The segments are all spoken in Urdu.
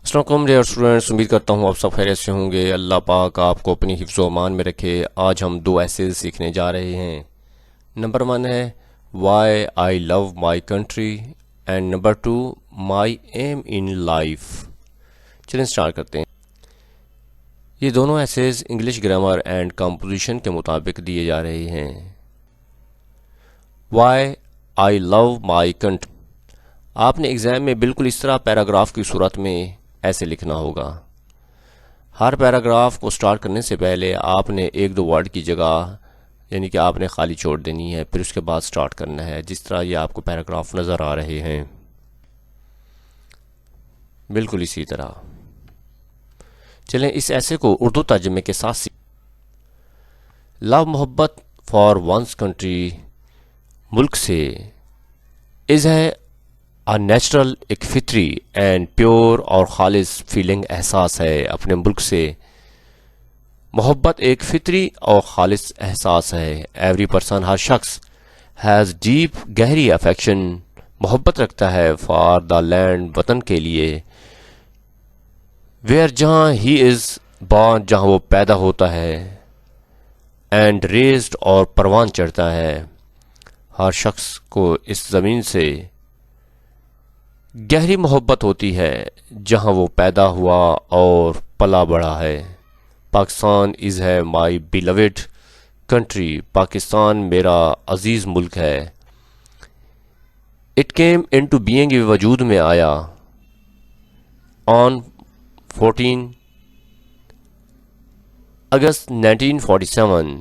السلام علیکم ڈیئر اسٹوڈنٹس، امید کرتا ہوں آپ سب خیریت سے ہوں گے۔ اللہ پاک آپ کو اپنی حفظ و امان میں رکھے۔ آج ہم دو ایسے سیکھنے جا رہے ہیں۔ نمبر 1 ہے why I love my country and number 2 my aim in life. چلیں اسٹارٹ کرتے ہیں۔ یہ دونوں essays English grammar and composition کے مطابق دیے جا رہے ہیں۔ Y I love my country, آپ نے ایگزام میں بالکل اس طرح پیراگراف کی صورت میں ایسے لکھنا ہوگا۔ ہر پیراگراف کو سٹارٹ کرنے سے پہلے آپ نے ایک دو ورڈ کی جگہ یعنی کہ آپ نے خالی چھوڑ دینی ہے، پھر اس کے بعد سٹارٹ کرنا ہے، جس طرح یہ آپ کو پیراگراف نظر آ رہے ہیں، بالکل اسی طرح۔ چلیں اس ایسے کو اردو ترجمے کے ساتھ لو محبت فار ونس کنٹری، ملک سے از ہے نیچرل، ایک فطری اینڈ پیور اور خالص فیلنگ، احساس ہے اپنے ملک سے۔ محبت ایک فطری اور خالص احساس ہے۔ ایوری پرسن، ہر شخص، ہیز ڈیپ، گہری افیکشن، محبت رکھتا ہے فار دا لینڈ، وطن کے لیے۔ ویئر، جہاں ہی از بورن، جہاں وہ پیدا ہوتا ہے، اینڈ ریزڈ، اور پروان چڑھتا ہے۔ ہر شخص کو اس زمین سے گہری محبت ہوتی ہے جہاں وہ پیدا ہوا اور پلا بڑھا ہے۔ پاکستان از ہے مائی بیلوڈ کنٹری، پاکستان میرا عزیز ملک ہے۔ اٹ کیم انٹو بینگ، یہ وجود میں آیا آن 14 اگست 1947،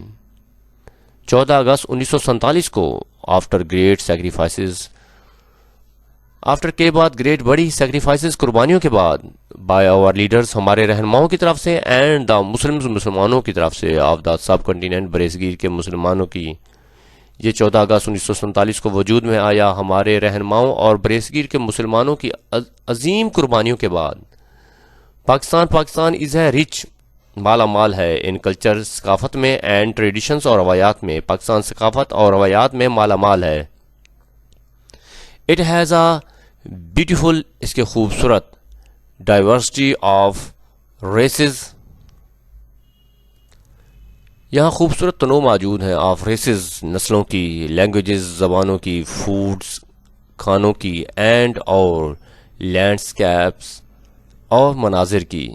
14 اگست 1947 کو، آفٹر گریٹ سیکریفائسز، آفٹر کے بعد، گریٹ بڑی سیکریفائسز، قربانیوں کے بعد، بائی آور لیڈرز، ہمارے رہنماؤں کی طرف سے، اینڈ دا مسلمز، مسلمانوں کی طرف سے، آف دا سب کنٹیننٹ، برصغیر کے مسلمانوں کی۔ یہ 14 اگست 1947 کو وجود میں آیا ہمارے رہنماؤں اور برصغیر کے مسلمانوں کی عظیم قربانیوں کے بعد۔ پاکستان از ہے رچ، مالا مال ہے، ان کلچر، ثقافت میں، اینڈ ٹریڈیشنز، اور روایات میں۔ پاکستان ثقافت اور روایات میں مالا مال ہے۔ اٹ ہیز اے بیوٹیفل، اس کے خوبصورت، ڈائیورسٹی آف ریسز، یہاں خوبصورت تنوع موجود ہیں، آف ریسز، نسلوں کی، لینگویجز، زبانوں کی، فوڈز، کھانوں کی، اینڈ اور لینڈسکیپس، اور مناظر کی۔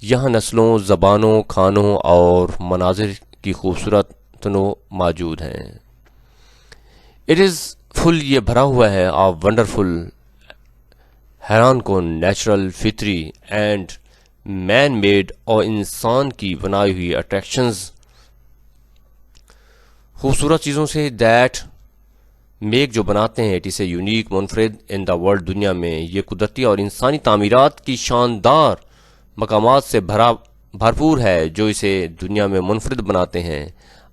یہاں نسلوں، زبانوں، کھانوں اور مناظر کی خوبصورت تنوع موجود ہیں۔ اٹ از فل، یہ بھرا ہوا ہے، آف ونڈرفل، حیران کن، نیچرل، فطری، اینڈ مین میڈ، اور انسان کی بنائی ہوئی، اٹریکشنز، خوبصورت چیزوں سے، دیٹ میک، جو بناتے ہیں، اٹ از اے یونیک، منفرد، ان دا ورلڈ، دنیا میں۔ یہ قدرتی اور انسانی تعمیرات کی شاندار مقامات سے بھرپور ہے جو اسے دنیا میں منفرد بناتے ہیں۔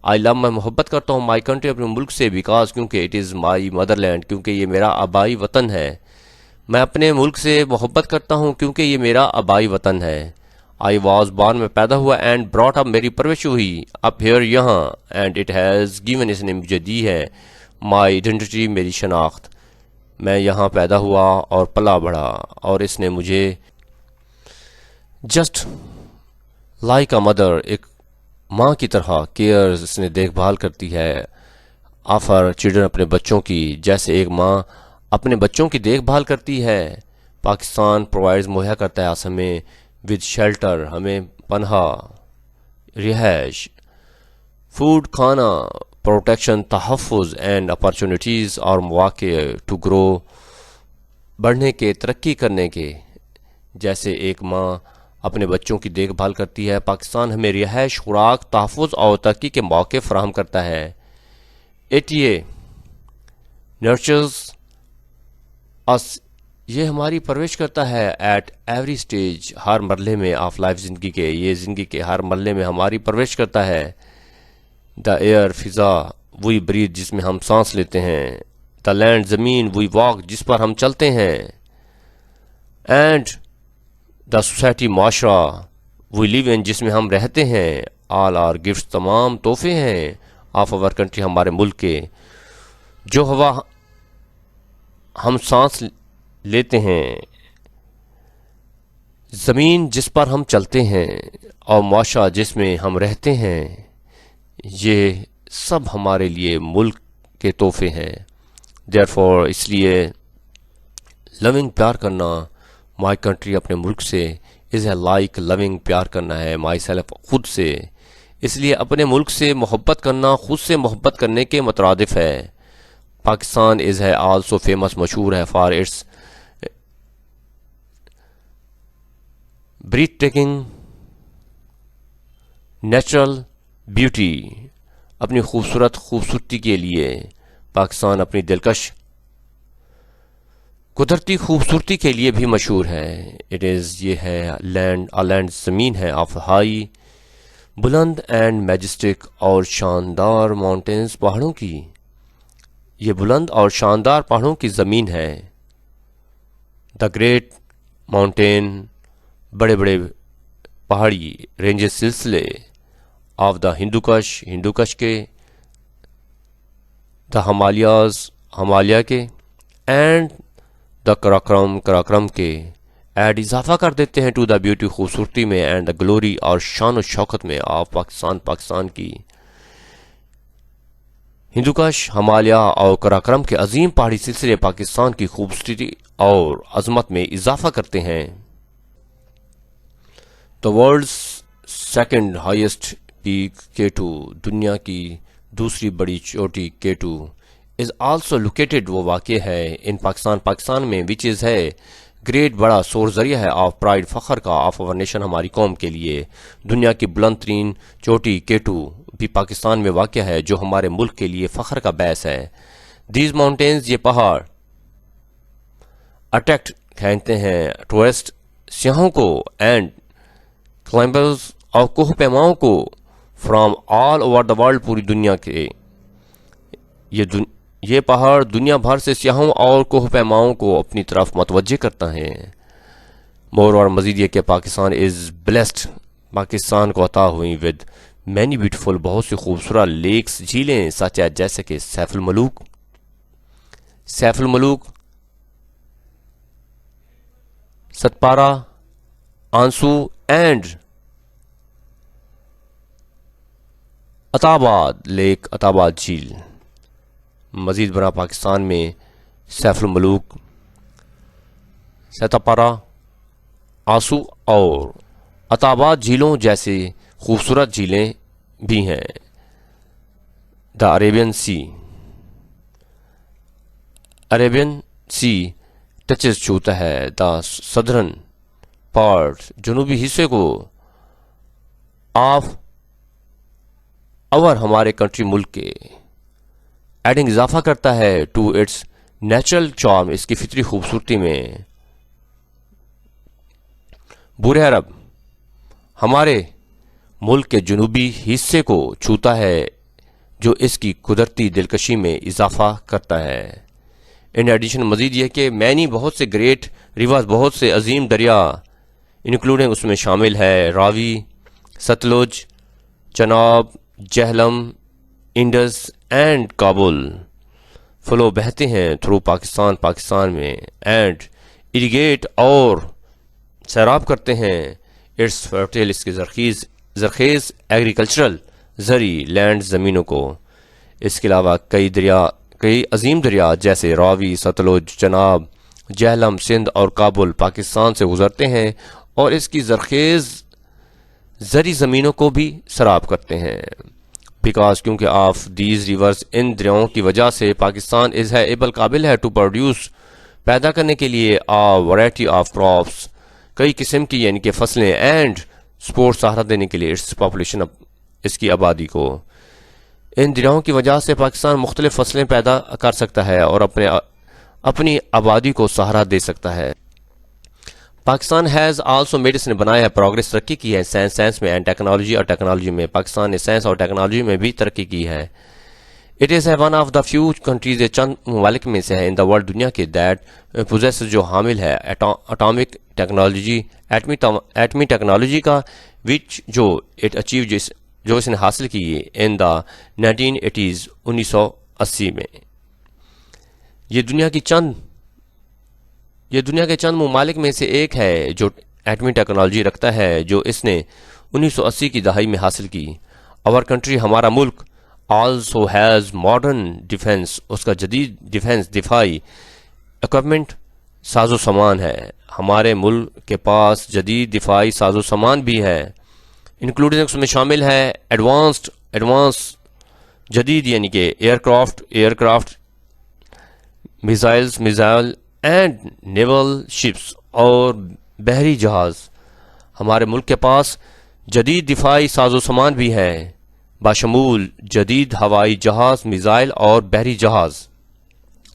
آئی لو، میں محبت کرتا ہوں، مائی کنٹری، اپنے ملک سے، بیکاز، کیونکہ، it is my mother land, کیونکہ یہ میرا آبائی وطن ہے۔ میں اپنے ملک سے محبت کرتا ہوں کیونکہ یہ میرا آبائی وطن ہے۔ آئی واز بورن، میں پیدا ہوا، اینڈ براٹ اپ، میری پرورش ہوئی، اپ ہیئر، یہاں، اینڈ اٹ ہیز گیون، اس نے مجھے دی ہے، مائی آئیڈینٹی، میری شناخت۔ میں یہاں پیدا ہوا اور پلا بڑھا، اور اس نے مجھے جسٹ لائک اے مدر، ایک ماں کی طرح، کیئرز، اس نے دیکھ بھال کرتی ہے، آفر چلڈرن، اپنے بچوں کی، جیسے ایک ماں اپنے بچوں کی دیکھ بھال کرتی ہے۔ پاکستان پرووائڈز، مہیا کرتا ہے ہمیں، ود شیلٹر، ہمیں پناہ، رہائش، فوڈ، کھانا، پروٹیکشن، تحفظ، اینڈ اپارچونیٹیز، اور مواقع، ٹو گرو، بڑھنے کے، ترقی کرنے کے۔ جیسے ایک ماں اپنے بچوں کی دیکھ بھال کرتی ہے، پاکستان ہمیں رہائش، خوراک، تحفظ اور ترقی کے مواقع فراہم کرتا ہے۔ یہ نرچرز اس، یہ ہماری پرورش کرتا ہے، ایٹ ایوری اسٹیج، ہر مرحلے میں، آف لائف، زندگی کے، یہ زندگی کے ہر مرحلے میں ہماری پرورش کرتا ہے۔ دا ایئر، فضا، وہی بریتھ، جس میں ہم سانس لیتے ہیں۔ دا لینڈ، زمین، وہی واک، جس پر ہم چلتے ہیں۔ اینڈ دا سوسائٹی، معاشرہ، وی لیو ان، جس میں ہم رہتے ہیں۔ آل آر گفٹس، تمام تحفے ہیں، آف اوور کنٹری، ہمارے ملک کے۔ جو ہوا ہم سانس لیتے ہیں، زمین جس پر ہم چلتے ہیں اور معاشرہ جس میں ہم رہتے ہیں، یہ سب ہمارے لیے ملک کے تحفے ہیں. دیئرفور اس لیے لونگ پیار کرنا مائی کنٹری اپنے ملک سے از اے لائک لونگ پیار کرنا ہے مائی سیلف خود سے. اس لیے اپنے ملک سے محبت کرنا خود سے محبت کرنے کے مترادف ہے. پاکستان از ہے آلسو فیمس، مشہور ہے for its breathtaking natural beauty. اپنی خوبصورتی کے لیے پاکستان اپنی دلکش قدرتی خوبصورتی کے لیے بھی مشہور ہے. یہ ہے لینڈ زمین ہے آف ہائی بلند اینڈ میجسٹک اور شاندار ماؤنٹینز، پہاڑوں کی، یہ بلند اور شاندار پہاڑوں کی زمین ہے. دا گریٹ ماؤنٹین، بڑے بڑے پہاڑی رینجز سلسلے آف دا ہندوکش کے، دا ہمالیہ کے، اینڈ دا کراکرم کے ایڈ اضافہ کر دیتے ہیں ٹو دا بیوٹی، خوبصورتی میں، اینڈ دا گلوری اور شان و شوکت میں آف پاکستان کی. ہندوکش، ہمالیہ اور کراکرم کے عظیم پہاڑی سلسلے پاکستان کی خوبصورتی اور عظمت میں اضافہ کرتے ہیں. The world's second highest peak K2، دنیا کی دوسری بڑی چوٹی K2 از آلسو لوکیٹڈ، وہ واقع ہے ان پاکستان میں، وچ از ہے گریٹ، بڑا سور ذریعہ ہے آف پرائڈ، فخر کا، آف اور نیشن، ہماری قوم کے لیے. دنیا کی بلند ترین چوٹی K2 بھی پاکستان میں واقع ہے، جو ہمارے ملک کے لیے فخر کا باعث ہے. دیز ماؤنٹینز، یہ پہاڑ اٹریکٹ کھینچتے ہیں ٹورسٹ سیاحوں کو، اینڈ کلائمبرز اور کوہ پیماؤں کو، from all over the world, پوری دنیا کے. یہ پہاڑ دنیا بھر سے سیاحوں اور کوہ پیماؤں کو اپنی طرف متوجہ کرتا ہے. مور اور مزید یہ کہ پاکستان از بلیسڈ، پاکستان کو عطا ہوئی ود مینی بیوٹیفل، بہت سی خوبصورت لیکس، جھیلیں، سچ ہے جیسے کہ سیف الملوک، ستپارا، آنسو اینڈ عطاباد جھیل. مزید برآں پاکستان میں سیف الملوک، ستپارا، آنسو اور عطاباد جھیلوں جیسے خوبصورت جھیلیں بھی ہیں. دا عربین سی ٹچز، چھوتا ہے دا سدرن پارٹ، جنوبی حصے کو، آف اور ہمارے کنٹری ملک کے، ایڈنگ اضافہ کرتا ہے ٹو اٹس نیچرل چارم، اس کی فطری خوبصورتی میں. بر عرب ہمارے ملک کے جنوبی حصے کو چھوتا ہے، جو اس کی قدرتی دلکشی میں اضافہ کرتا ہے. ان ایڈیشن مزید یہ کہ مینی، بہت سے گریٹ ریورز، بہت سے عظیم دریا، انکلوڈنگ اس میں شامل ہے Ravi, Sutlej, Chenab, Jhelum, Indus and Kabul, flow بہتے ہیں تھرو پاکستان میں، اینڈ اریگیٹ اور سیراب کرتے ہیں اٹس فرٹیل، اس کے زرخیز ایگریکلچرل زرعی لینڈ، زمینوں کو. اس کے علاوہ کئی عظیم دریا جیسے راوی، ستلج، چناب، جہلم، سندھ اور کابل پاکستان سے گزرتے ہیں اور اس کی زرخیز زرعی زمینوں کو بھی سیراب کرتے ہیں. بیکاز، کیونکہ آف دیز ریورز، ان دریاؤں کی وجہ سے پاکستان از ہے ایبل، قابل ہے ٹو پروڈیوس، پیدا کرنے کے لیے، ویرائٹی آف کراپس، کئی قسم کی یعنی کہ فصلیں، اینڈ سپورٹ، سہارا دینے کے لیے اٹس پاپولیشن، اس کی آبادی کو. ان دریاؤں کی وجہ سے پاکستان مختلف فصلیں پیدا کر سکتا ہے اور اپنی آبادی کو سہارا دے سکتا ہے. پاکستان ہیز آلسو میڈ، اس نے بنایا ہے، پروگرس، ترقی کی ہے سائنس میں، اینڈ ٹیکنالوجی میں. پاکستان نے سائنس اور ٹیکنالوجی میں بھی ترقی کی ہے. It is one of the few countries, چند ممالک میں سے ہے ان دا ورلڈ، دنیا کے، دیٹ پوزیس، جو حامل ہے اٹامک ٹیکنالوجی، ایٹمی ٹیکنالوجی کا، وچ جو اٹ اچیو، جو اس نے حاصل کی ان دا 1980s، 1980 میں. یہ دنیا کے چند ممالک میں سے ایک ہے جو ایٹمی ٹیکنالوجی رکھتا ہے جو اس نے 1980 کی دہائی میں حاصل کی. اور کنٹری ہمارا ملک آلسو ہیز ماڈرن ڈیفینس، اس کا جدید دفاعی اکوپمنٹ ساز و سامان ہے. ہمارے ملک کے پاس جدید دفاعی ساز و سامان بھی ہے، انکلوڈنگ اس میں شامل ہے ایڈوانس جدید یعنی کہ aircraft missile and naval ships اور بحری جہاز. ہمارے ملک کے پاس جدید دفاعی ساز و سامان بھی ہے باشمول جدید ہوائی جہاز، میزائل اور بحری جہاز.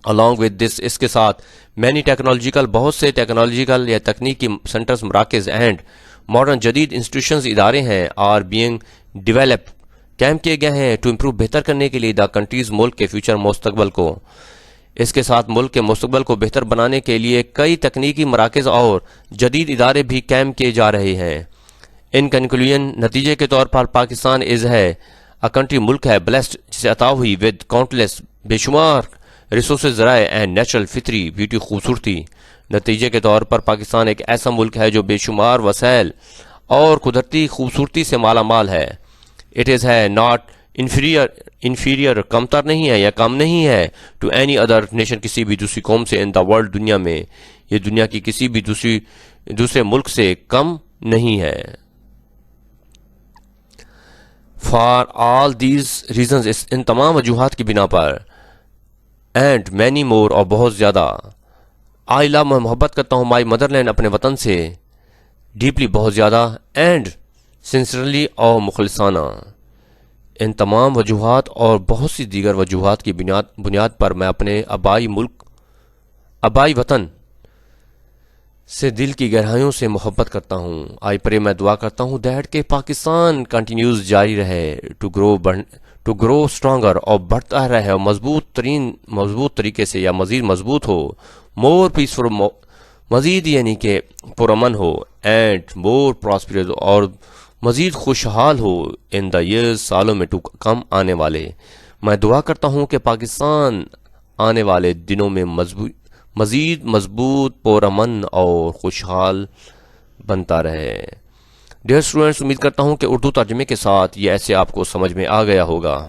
along with this اس کے ساتھ بہت سے ٹیکنالوجیکل یا تکنیکی سینٹرز، مراکز اینڈ ماڈرن جدید انسٹیٹیوشنز ادارے ہیں اور بینگ ڈیولپ قائم کیے گئے ہیں ٹو امپروو بہتر کرنے کے لیے دا کنٹریز ملک کے فیوچر مستقبل کو. اس کے ساتھ ملک کے مستقبل کو بہتر بنانے کے لیے کئی تکنیکی مراکز اور جدید ادارے بھی قائم کیے جا رہے ہیں. ان کنکلوژن نتیجے کے طور پر پاکستان ہے کنٹری ملک ہے بلیسڈ جسے عطا ہوئی ود کاؤنٹلیس بے شمار ریسورسز ذرائع اینڈ نیچرل فطری بیوٹی خوبصورتی. نتیجے کے طور پر پاکستان ایک ایسا ملک ہے جو بے شمار وسائل اور قدرتی خوبصورتی سے مالا مال ہے. اٹ از ہے ناٹ انفیریئر کمتر نہیں ہے یا کم نہیں ہے ٹو اینی ادر نیشن، کسی بھی دوسری قوم سے ان دا ورلڈ دنیا میں. یہ دنیا کی کسی بھی دوسرے ملک سے کم نہیں ہے. فار آل دیز ریزنز، ان تمام وجوہات کی بنا پر اینڈ مینی مور اور بہت زیادہ آئی لو، میں محبت کرتا ہوں مائی مدر لینڈ اپنے وطن سے ڈیپلی بہت زیادہ اینڈ سنسرلی اور مخلصانہ. ان تمام وجوہات اور بہت سی دیگر وجوہات کی بنیاد پر میں اپنے آبائی وطن سے دل کی گہرائیوں سے محبت کرتا ہوں. آئی پرے، میں دعا کرتا ہوں دیٹ کہ پاکستان کنٹینیوز جاری رہے ٹو گرو اسٹرانگر اور بڑھتا رہے اور مضبوط طریقے سے یا مزید مضبوط ہو، مور پیسفل مزید یعنی کہ پرامن ہو، اینڈ مور پراسپرس اور مزید خوشحال ہو ان دا ایئرز، سالوں میں ٹو کم آنے والے. میں دعا کرتا ہوں کہ پاکستان آنے والے دنوں میں مزید مضبوط، پرامن اور خوشحال بنتا رہے. ڈیئر اسٹوڈنٹس، امید کرتا ہوں کہ اردو ترجمے کے ساتھ یہ ایسے آپ کو سمجھ میں آ گیا ہوگا.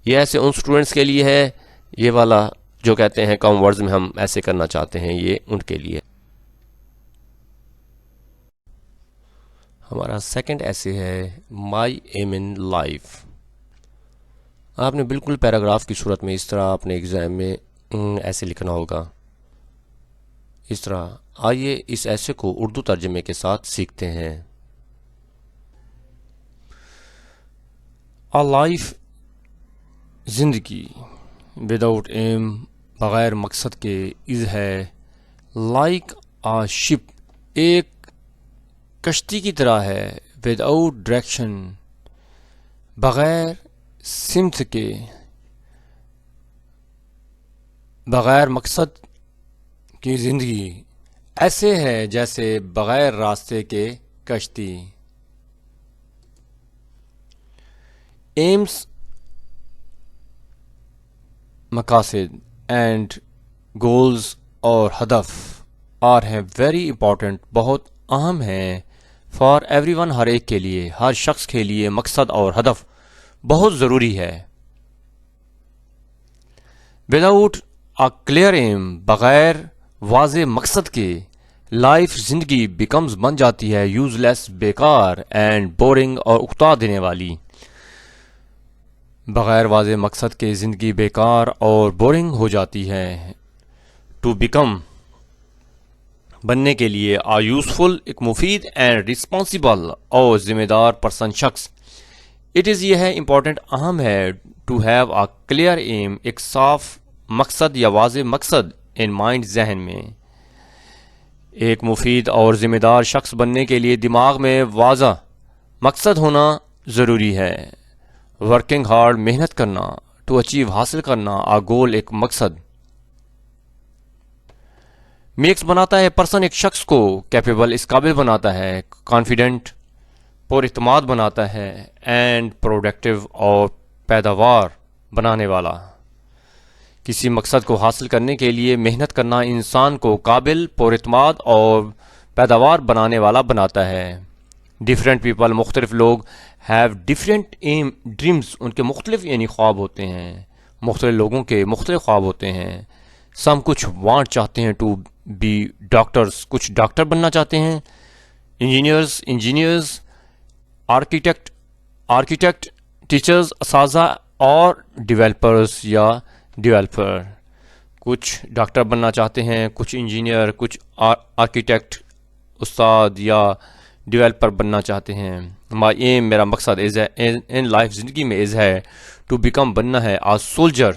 یہ ایسے ان اسٹوڈنٹس کے لیے ہے، یہ والا جو کہتے ہیں کم ورڈز میں ہم ایسے کرنا چاہتے ہیں، یہ ان کے لیے. ہمارا سیکنڈ ایسے ہے مائی ایم ان لائف. آپ نے بالکل پیراگراف کی صورت میں اس طرح اپنے ایگزام میں ایسے لکھنا ہوگا، اس طرح. آئیے اس ایسے کو اردو ترجمے کے ساتھ سیکھتے ہیں. لائف، زندگی وداؤٹ ایم، بغیر مقصد کے، از ہے لائک آ شپ، ایک کشتی کی طرح ہے، وداؤٹ ڈائریکشن، بغیر سمت کے، بغیر مقصد کی زندگی ایسے ہے جیسے بغیر راستے کے کشتی. ایمز، مقاصد، اینڈ گولز اور ہدف آر ہیں ویری امپورٹنٹ، بہت اہم ہیں. فار ایوری ون، ہر ایک کے لیے، ہر شخص کے لیے مقصد اور ہدف بہت ضروری ہے. وداؤٹ اے کلیئر ایم، بغیر واضح مقصد کے، لائف، زندگی بیکمز بن جاتی ہے یوز لیس، بیکار، اینڈ بورنگ اور اکتا دینے والی. بغیر واضح مقصد کے زندگی بیکار اور بورنگ ہو جاتی ہے. ٹو بیکم، بننے کے لیے، آ یوزفل، ایک مفید، اینڈ ریسپانسیبل اور ذمہ دار پرسن، شخص. اٹ از، یہ ہے امپورٹنٹ، اہم ہے. To have a clear aim, ایک صاف مقصد یا واضح مقصد، ان مائنڈ، ذہن میں. ایک مفید اور ذمہ دار شخص بننے کے لیے دماغ میں واضح مقصد ہونا ضروری ہے. ورکنگ ہارڈ، محنت کرنا. ٹو اچیو، حاصل کرنا. آ گول، ایک مقصد. میکس، بناتا ہے پرسن، ایک شخص کو. کیپیبل، اس قابل بناتا ہے. کانفیڈنٹ، پر اعتماد بناتا ہے. اینڈ پروڈکٹیو، اور پیداوار بنانے والا. کسی مقصد کو حاصل کرنے کے لیے محنت کرنا انسان کو قابل، پر اعتماد اور پیداوار بنانے والا بناتا ہے. ڈفرینٹ پیپل مختلف لوگ ہیو ڈفرینٹ ایم ڈریمز ان کے مختلف یعنی خواب ہوتے ہیں. مختلف لوگوں کے مختلف خواب ہوتے ہیں. سم کچھ وانٹ چاہتے ہیں ٹو بی ڈاکٹرز کچھ ڈاکٹر بننا چاہتے ہیں. انجینئرز آرکیٹیکٹ ٹیچرز اساتذہ اور ڈیولپرز یا ڈیولپر کچھ ڈاکٹر بننا چاہتے ہیں کچھ انجینئر کچھ آرکیٹیکٹ استاد یا ڈیولپر بننا چاہتے ہیں. مائی ایم میرا مقصد ان لائف زندگی میں از ہے ٹو بیکم بننا ہے آ سولجر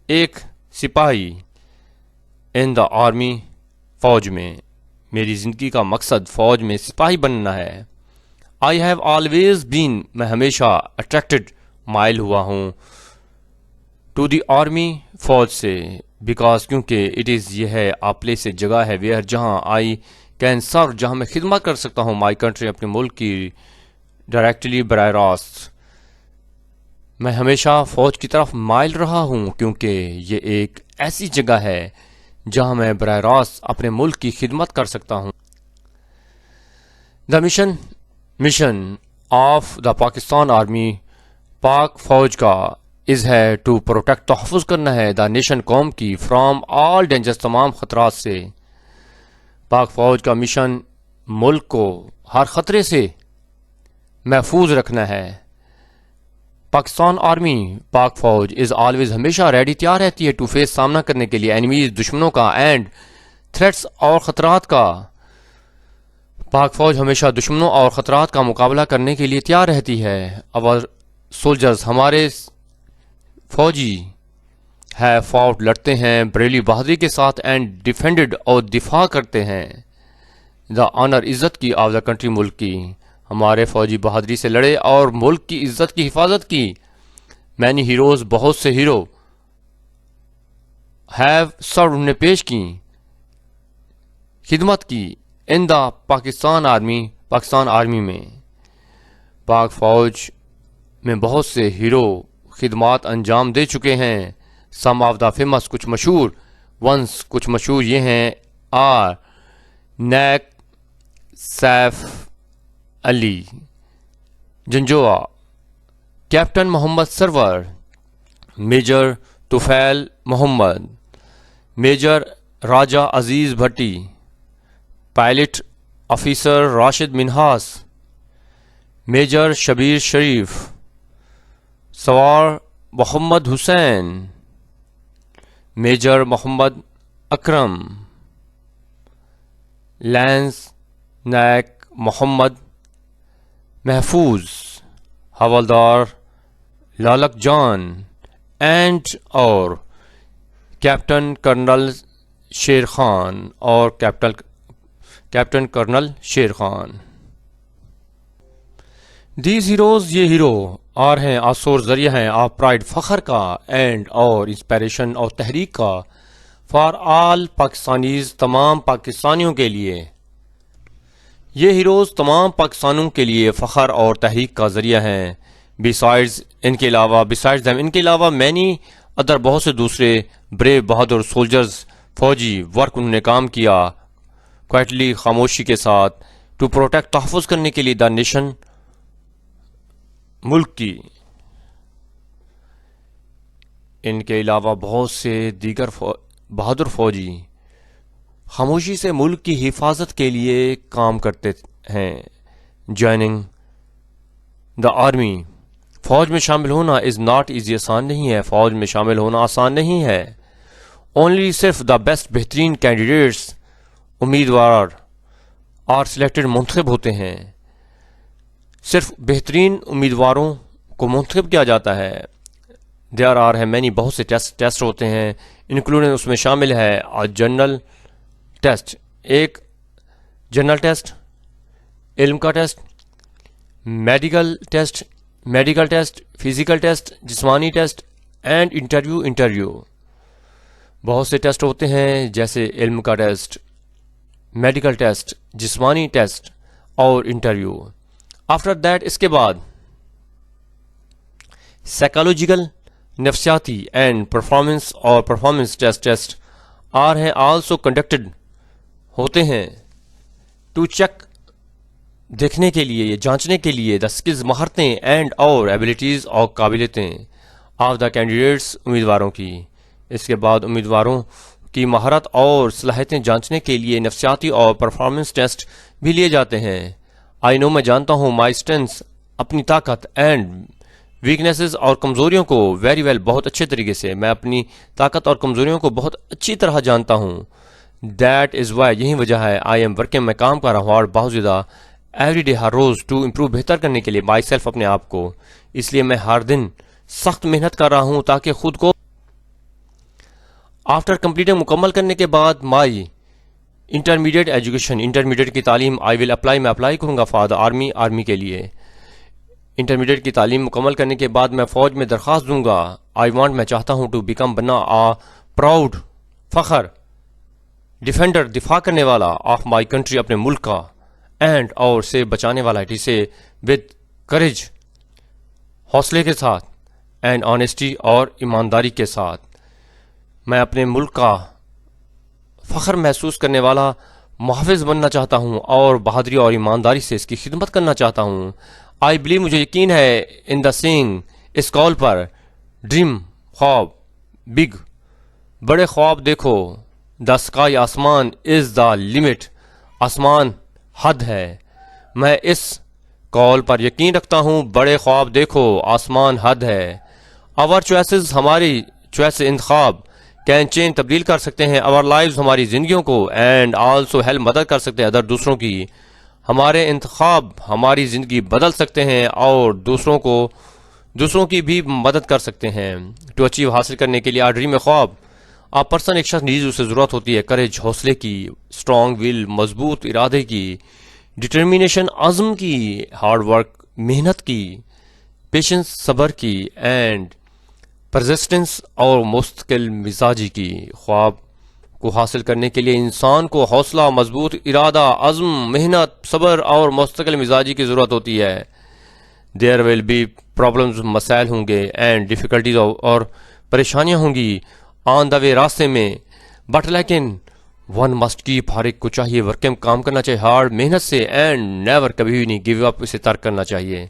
ایک سپاہی ان دا آرمی فوج میں. میری زندگی کا مقصد فوج میں سپاہی بننا ہے. آئی ہیو آلویز بین میں ہمیشہ اٹریکٹڈ مائل ہوا ہوں ٹو دی آرمی فوج سے بیکاز کیونکہ اٹ از یہ ہے آ پلیس جگہ ہے ویئر جہاں آئی کین سرو جہاں میں خدمت کر سکتا ہوں مائی کنٹری اپنے ملک کی ڈائریکٹلی براہ راست. میں ہمیشہ فوج کی طرف مائل رہا ہوں کیونکہ یہ ایک ایسی جگہ ہے جہاں میں براہ راست اپنے ملک کی خدمت کر سکتا ہوں. The mission of the Pakistan army پاک فوج کا از ہے ٹو پروٹیکٹ تحفظ کرنا ہے دا نیشن قوم کی فرام آل ڈینجرس تمام خطرات سے. پاک فوج کا مشن ملک کو ہر خطرے سے محفوظ رکھنا ہے. پاکستان آرمی پاک فوج از آلویز ہمیشہ ریڈی تیار رہتی ہے ٹو فیس سامنا کرنے کے لیے اینیمیز دشمنوں کا اینڈ تھریٹس اور خطرات کا. پاک فوج ہمیشہ دشمنوں اور خطرات کا مقابلہ کرنے کے لیے تیار رہتی ہے. اور سولجرز ہمارے فوجی ہے فاؤٹ لڑتے ہیں بریلی بہادری کے ساتھ اینڈ ڈیفینڈڈ اور دفاع کرتے ہیں دا آنر عزت کی آف دا کنٹری ملک کی. ہمارے فوجی بہادری سے لڑے اور ملک کی عزت کی حفاظت کی. مینی ہیروز بہت سے ہیرو ہیو سرو انہوں نے پیش کی خدمت کی ان دا پاکستان آرمی میں. پاک فوج میں بہت سے ہیرو خدمات انجام دے چکے ہیں. سم آف دا فیمس کچھ مشہور ونس کچھ مشہور یہ ہیں آر نیک Saif Ali Janjua captain Muhammad Sarwar major Tufail Muhammad major Raja Aziz Bhatti pilot officer Rashid Minhas major Shabbir Sharif sowar Muhammad Hussain major Muhammad Akram lance naik Muhammad Mahfuz havildar Lalak Jan and اور کیپٹن کرنل شیر خان اور captain colonel Sher Khan. These heroes یہ ہیرو اور ہیں آسور ذریعہ ہیں آف پرائڈ فخر کا اینڈ اور انسپائریشن اور تحریک کا فار آل پاکستانیز تمام پاکستانیوں کے لیے. یہ ہیروز تمام پاکستانیوں کے لیے فخر اور تحریک کا ذریعہ ہیں. بسائڈز ان کے علاوہ مینی ادر بہت سے دوسرے بریو بہادر سولجرز فوجی ورک انہوں نے کام کیا کوائٹلی خاموشی کے ساتھ ٹو پروٹیکٹ تحفظ کرنے کے لیے دا نیشن ملک کی. ان کے علاوہ بہت سے دیگر بہادر فوجی خاموشی سے ملک کی حفاظت کے لیے کام کرتے ہیں. جوائننگ دا آرمی فوج میں شامل ہونا از ناٹ ایزی آسان نہیں ہے. فوج میں شامل ہونا آسان نہیں ہے. اونلی صرف دا بیسٹ بہترین کینڈیڈیٹس امیدوار آر سلیکٹڈ منتخب ہوتے ہیں. صرف بہترین امیدواروں کو منتخب کیا جاتا ہے. دیر آر ہے مینی بہت سے ٹیسٹ ہوتے ہیں انکلوڈنگ اس میں شامل ہے جنرل ٹیسٹ ایک جنرل ٹیسٹ علم کا test medical test physical test جسمانی ٹیسٹ اینڈ انٹرویو. بہت سے ٹیسٹ ہوتے ہیں جیسے علم کا ٹیسٹ میڈیکل ٹیسٹ جسمانی ٹیسٹ اور انٹرویو. آفٹر دیٹ اس کے بعد سائیکالوجیکل نفسیاتی اینڈ پرفارمنس ٹیسٹ آر ہیں آلسو کنڈکٹڈ ہوتے ہیں. ٹو چیک دیکھنے کے لیے، یہ جانچنے کے لیے دا اسکلز مہارتیں اینڈ اور ایبلٹیز اور قابلیتیں آف دا کینڈیڈیٹس امیدواروں کی. اس کے بعد امیدواروں کی مہارت اور صلاحیتیں جانچنے کے لیے نفسیاتی اور پرفارمنس ٹیسٹ بھی لیے جاتے ہیں. آئی نو، میں جانتا ہوں، مائی اسٹرینتھس، اپنی طاقت، اینڈ ویکنیسز اور کمزوریوں کو ویری ویل، بہت اچھے طریقے سے میں اپنی طاقت اور کمزوریوں کو بہت اچھی طرح جانتا ہوں. دیٹ از وائی، یہی وجہ ہے، آئی ایم ورکنگ، میں کام کر رہا ہوں اور بہت زیادہ ایوری ڈے، ہر روز، ٹو امپروو، بہتر کرنے کے لیے، مائی سیلف، اپنے آپ کو. اس لیے میں ہر دن سخت محنت کر رہا ہوں تاکہ خود کو آفٹر کمپلیٹنگ، مکمل کرنے کے بعد، مائی انٹرمیڈیٹ ایجوکیشن، انٹرمیڈیٹ کی تعلیم، آئی ول اپلائی، میں اپلائی کروں گا فار دا آرمی، آرمی کے لیے. انٹرمیڈیٹ کی تعلیم مکمل کرنے کے بعد میں فوج میں درخواست دوں گا. آئی وانٹ، میں چاہتا ہوں، ٹو بیکم، بننا، آ پراؤڈ، فخر، ڈیفینڈر، دفاع کرنے والا، آف مائی کنٹری، اپنے ملک کا، اینڈ اور سے بچانے والا، اٹ اسے ود کریج، حوصلے کے ساتھ، اینڈ آنیسٹی، اور ایمانداری کے ساتھ. میں اپنے ملک کا فخر محسوس کرنے والا محافظ بننا چاہتا ہوں اور بہادری اور ایمانداری سے اس کی خدمت کرنا چاہتا ہوں. آئی بلیو، مجھے یقین ہے، ان دا سینگ، اس کال پر، ڈریم، خواب، بگ، بڑے خواب دیکھو، دا اسکائی، آسمان، از دا لمٹ، آسمان حد ہے. میں اس کال پر یقین رکھتا ہوں، بڑے خواب دیکھو، آسمان حد ہے. آور چوائسز، ہماری چوائس، انتخاب، کین چین، تبدیل کر سکتے ہیں، اور لائفز، ہماری زندگیوں کو، اینڈ آلسو ہیلپ، مدد کر سکتے ہیں، ادر، دوسروں کی. ہمارے انتخاب ہماری زندگی بدل سکتے ہیں اور دوسروں کی بھی مدد کر سکتے ہیں. ٹو اچیو، حاصل کرنے کے لیے، آ ڈریم، خواب، آ پرسن، ایک شخص نیز، اسے ضرورت ہوتی ہے، کریج، حوصلے کی، اسٹرانگ ول، مضبوط ارادے کی، ڈٹرمینیشن، عزم کی، ہارڈ ورک، محنت کی، پیشنس، صبر کی، اینڈ پرزسٹنس، اور مستقل مزاجی کی. خواب کو حاصل کرنے کے لیے انسان کو حوصلہ، مضبوط ارادہ، عزم، محنت، صبر اور مستقل مزاجی کی ضرورت ہوتی ہے. دیر ول بی پرابلمز، مسائل ہوں گے، اینڈ ڈیفیکلٹیز، اور پریشانیاں ہوں گی، آن دا وے، راستے میں، بٹ لیکن ون مسٹ کیپ، ہر ایک کو چاہیے، ورکنگ، کام کرنا چاہیے، ہارڈ، محنت سے، اینڈ نیور، کبھی بھی نہیں، گیو اپ، اسے ترک کرنا چاہیے.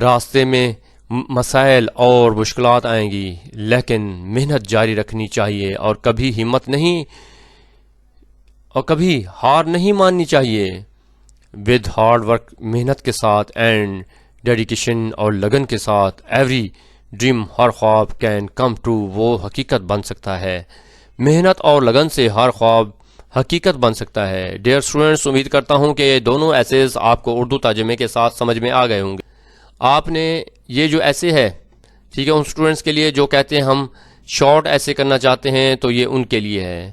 راستے میں مسائل اور مشکلات آئیں گی، لیکن محنت جاری رکھنی چاہیے، اور کبھی ہار نہیں ماننی چاہیے. ود ہارڈ ورک، محنت کے ساتھ، اینڈ ڈیڈیکیشن، اور لگن کے ساتھ، ایوری ڈریم، ہر خواب، کین کم ٹرو، وہ حقیقت بن سکتا ہے. محنت اور لگن سے ہر خواب حقیقت بن سکتا ہے. ڈیئر اسٹوڈنٹس، امید کرتا ہوں کہ یہ دونوں ایسیز آپ کو اردو ترجمے کے ساتھ سمجھ میں آ گئے ہوں گے. آپ نے یہ جو ایسے ہے، ٹھیک ہے، ان اسٹوڈنٹس کے لیے جو کہتے ہیں ہم شارٹ ایسے کرنا چاہتے ہیں، تو یہ ان کے لیے ہے.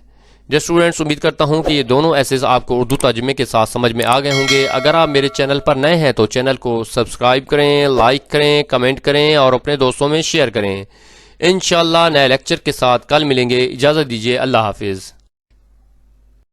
ڈیئر اسٹوڈنٹس، امید کرتا ہوں کہ یہ دونوں ایسیز آپ کو اردو ترجمے کے ساتھ سمجھ میں آ گئے ہوں گے. اگر آپ میرے چینل پر نئے ہیں تو چینل کو سبسکرائب کریں، لائک کریں، کمنٹ کریں، اور اپنے دوستوں میں شیئر کریں. انشاءاللہ نئے لیکچر کے ساتھ کل ملیں گے. اجازت دیجیے، اللہ حافظ.